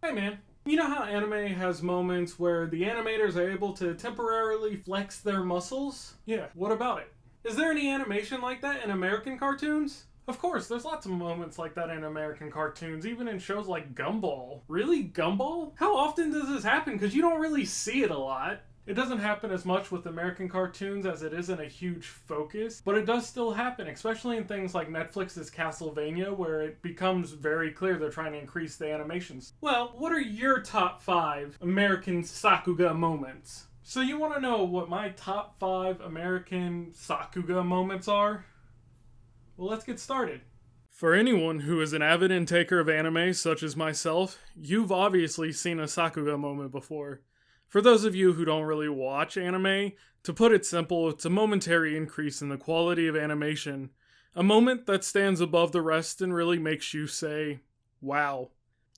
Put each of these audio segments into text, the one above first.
Hey man, you know how anime has moments where the animators are able to temporarily flex their muscles? Yeah, what about it? Is there any animation like that in American cartoons? Of course, there's lots of moments like that in American cartoons, even in shows like Gumball. Really? Gumball? How often does this happen? Because you don't really see it a lot. It doesn't happen as much with American cartoons as it isn't a huge focus, but it does still happen, especially in things like Netflix's Castlevania, where it becomes very clear they're trying to increase the animations. Well, what are your top 5 American Sakuga moments? So you want to know what my top 5 American Sakuga moments are? Well, let's get started. For anyone who is an avid intaker of anime, such as myself, you've obviously seen a Sakuga moment before. For those of you who don't really watch anime, to put it simple, it's a momentary increase in the quality of animation. A moment that stands above the rest and really makes you say, wow.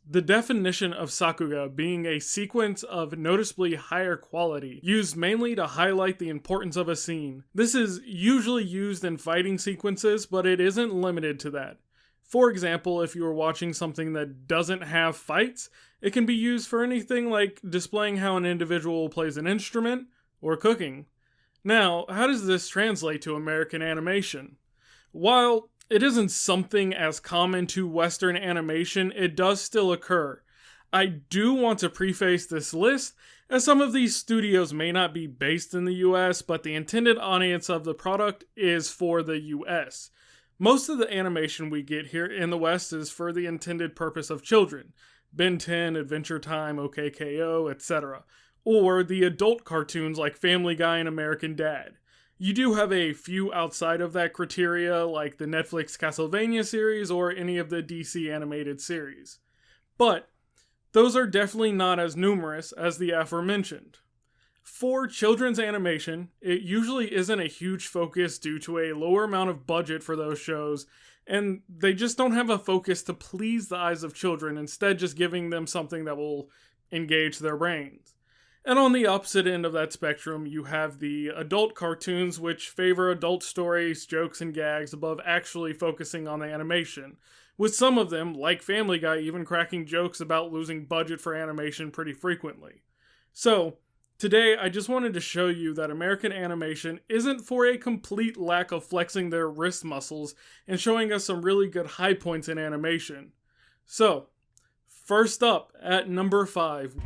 The definition of Sakuga being a sequence of noticeably higher quality, used mainly to highlight the importance of a scene. This is usually used in fighting sequences, but it isn't limited to that. For example, if you are watching something that doesn't have fights, it can be used for anything like displaying how an individual plays an instrument or cooking. Now, how does this translate to American animation? While it isn't something as common to Western animation, it does still occur. I do want to preface this list, as some of these studios may not be based in the US, but the intended audience of the product is for the US. Most of the animation we get here in the West is for the intended purpose of children. Ben 10, Adventure Time, OKKO, etc. Or the adult cartoons like Family Guy and American Dad. You do have a few outside of that criteria, like the Netflix Castlevania series or any of the DC animated series. But those are definitely not as numerous as the aforementioned. For children's animation, it usually isn't a huge focus due to a lower amount of budget for those shows, and they just don't have a focus to please the eyes of children, instead just giving them something that will engage their brains. And on the opposite end of that spectrum, you have the adult cartoons, which favor adult stories, jokes, and gags above actually focusing on the animation, with some of them, like Family Guy, even cracking jokes about losing budget for animation pretty frequently. So, today, I just wanted to show you that American animation isn't for a complete lack of flexing their wrist muscles and showing us some really good high points in animation. So, first up at number 5.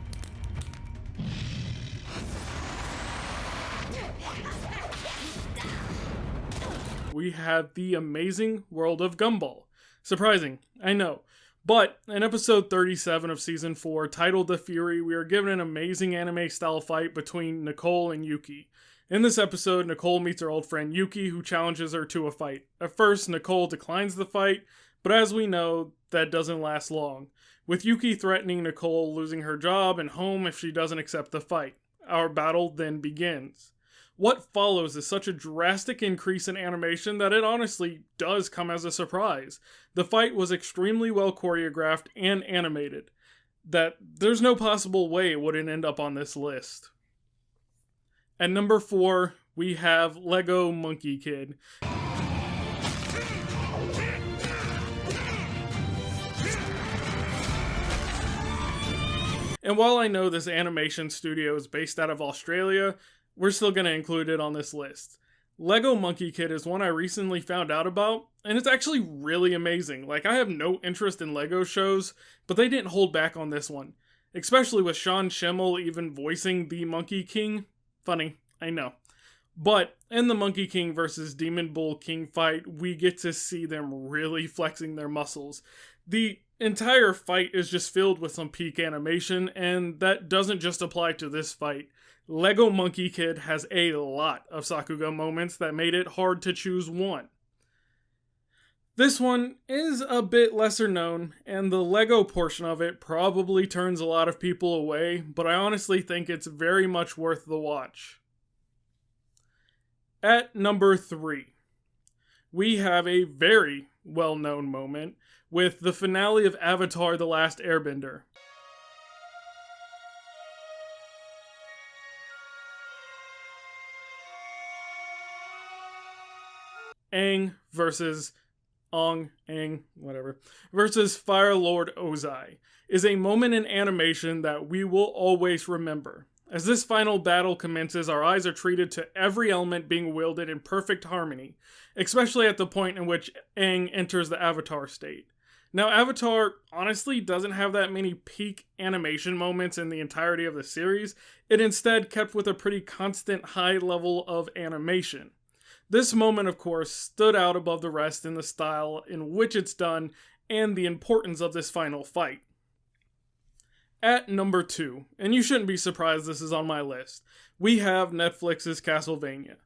We have The Amazing World of Gumball. Surprising, I know. But in episode 37 of season 4, titled The Fury, we are given an amazing anime-style fight between Nicole and Yuki. In this episode, Nicole meets her old friend Yuki, who challenges her to a fight. At first, Nicole declines the fight, but as we know, that doesn't last long, with Yuki threatening Nicole losing her job and home if she doesn't accept the fight. Our battle then begins. What follows is such a drastic increase in animation that it honestly does come as a surprise. The fight was extremely well choreographed and animated, that there's no possible way it wouldn't end up on this list. At number 4, we have Lego Monkey Kid. And while I know this animation studio is based out of Australia, we're still going to include it on this list. Lego Monkey Kid is one I recently found out about, and it's actually really amazing. Like, I have no interest in Lego shows, but they didn't hold back on this one. Especially with Sean Schimmel even voicing the Monkey King. Funny, I know. But in the Monkey King versus Demon Bull King fight, we get to see them really flexing their muscles. The entire fight is just filled with some peak animation, and that doesn't just apply to this fight. Lego Monkey Kid has a lot of Sakuga moments that made it hard to choose one. This one is a bit lesser known, and the Lego portion of it probably turns a lot of people away, but I honestly think it's very much worth the watch. At number 3, we have a very well-known moment with the finale of Avatar: The Last Airbender. Aang versus Aang, versus Fire Lord Ozai is a moment in animation that we will always remember. As this final battle commences, our eyes are treated to every element being wielded in perfect harmony, especially at the point in which Aang enters the Avatar state. Now, Avatar honestly doesn't have that many peak animation moments in the entirety of the series. It instead kept with a pretty constant high level of animation. This moment, of course, stood out above the rest in the style in which it's done and the importance of this final fight. At number 2, and you shouldn't be surprised this is on my list, we have Netflix's Castlevania.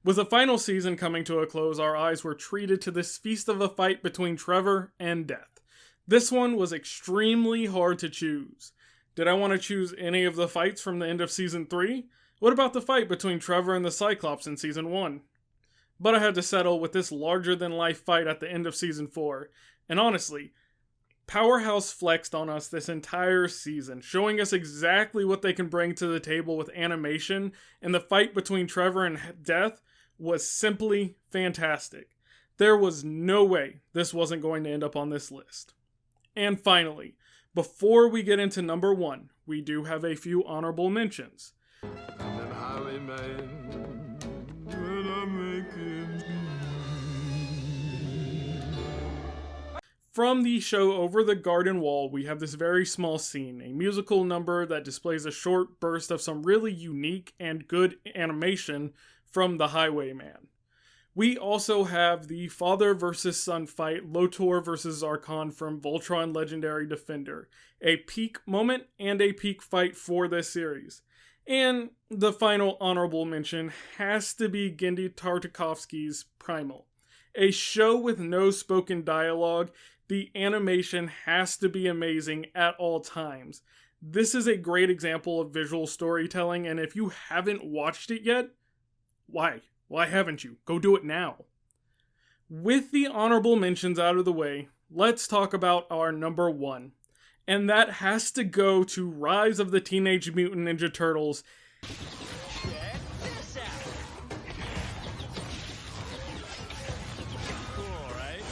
With the final season coming to a close, our eyes were treated to this feast of a fight between Trevor and Death. This one was extremely hard to choose. Did I want to choose any of the fights from the end of Season 3? What about the fight between Trevor and the Cyclops in Season 1? But I had to settle with this larger-than-life fight at the end of Season 4. And honestly, Powerhouse flexed on us this entire season, showing us exactly what they can bring to the table with animation, and the fight between Trevor and Death was simply fantastic. There was no way this wasn't going to end up on this list. And finally, before we get into number 1, we do have a few honorable mentions. From the show Over the Garden Wall, we have this very small scene, a musical number that displays a short burst of some really unique and good animation from the Highwayman. We also have the father versus son fight, Lotor versus Zarkon from Voltron Legendary Defender, a peak moment and a peak fight for this series. And the final honorable mention has to be Genndy Tartakovsky's Primal. A show with no spoken dialogue, the animation has to be amazing at all times. This is a great example of visual storytelling, and if you haven't watched it yet, why? Why haven't you? Go do it now. With the honorable mentions out of the way, let's talk about our number 1. And that has to go to Rise of the Teenage Mutant Ninja Turtles. Check this out. Cool, right?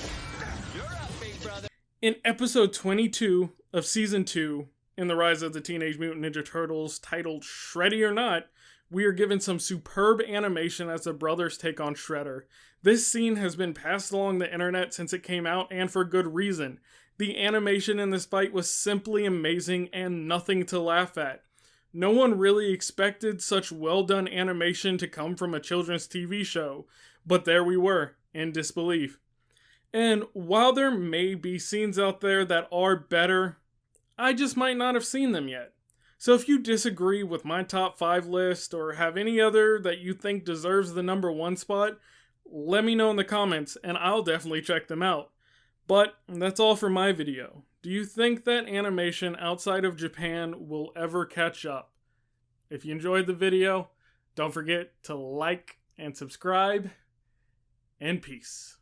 You're up, big brother. In episode 22 of season 2, in the Rise of the Teenage Mutant Ninja Turtles, titled Shreddy or Not, we are given some superb animation as the brothers take on Shredder. This scene has been passed along the internet since it came out, and for good reason. The animation in this fight was simply amazing and nothing to laugh at. No one really expected such well done animation to come from a children's TV show, but there we were, in disbelief. And while there may be scenes out there that are better, I just might not have seen them yet. So if you disagree with my top 5 list or have any other that you think deserves the number 1 spot, let me know in the comments and I'll definitely check them out. But that's all for my video. Do you think that animation outside of Japan will ever catch up? If you enjoyed the video, don't forget to like and subscribe, and peace.